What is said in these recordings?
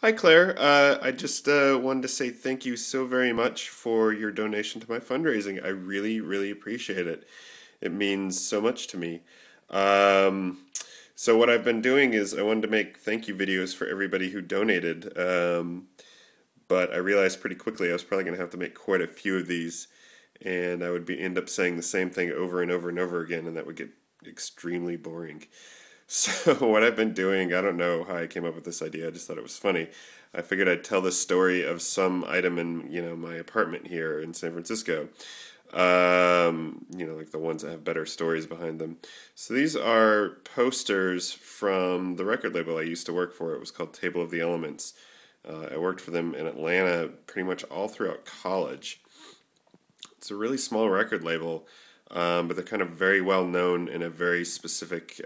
Hi, Claire. I just wanted to say thank you so very much for your donation to my fundraising. I really, really appreciate it. It means so much to me. Um, so what I've been doing is I wanted to make thank you videos for everybody who donated, but I realized pretty quickly I was probably going to have to make quite a few of these, and I would be end up saying the same thing over and over and over again, and that would get extremely boring. So what I've been doing, I don't know how I came up with this idea. I just thought it was funny. I figured I'd tell the story of some item in, my apartment here in San Francisco. Like the ones that have better stories behind them. So these are posters from the record label I used to work for. It was called Table of the Elements. I worked for them in Atlanta pretty much all throughout college. It's a really small record label, but they're kind of very well known in a very specific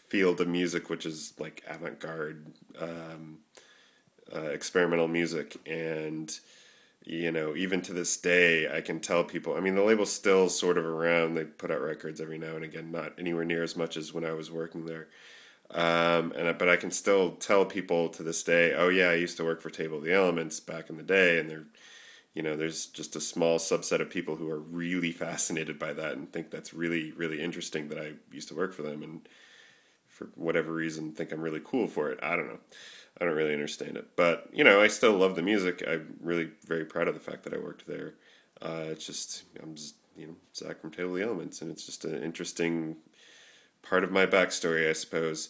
field of music, which is like avant-garde experimental music. And even to this day, I can tell people. I mean, the label's still sort of around. They put out records every now and again, not anywhere near as much as when I was working there. But I can still tell people to this day, oh yeah, I used to work for Table of the Elements back in the day, and there's just a small subset of people who are really fascinated by that and think that's really, really interesting that I used to work for them, and for whatever reason think I'm really cool for it. I don't know. I don't really understand it. But, I still love the music. I'm really very proud of the fact that I worked there. I'm just, Zach from Table of the Elements, and it's just an interesting part of my backstory, I suppose.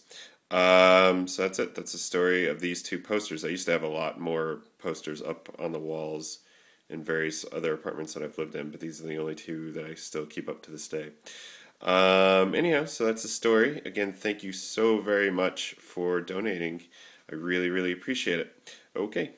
So that's it. That's the story of these two posters. I used to have a lot more posters up on the walls in various other apartments that I've lived in, but these are the only two that I still keep up to this day. Anyhow, so that's the story. Again, thank you so very much for donating. I really, really appreciate it. Okay.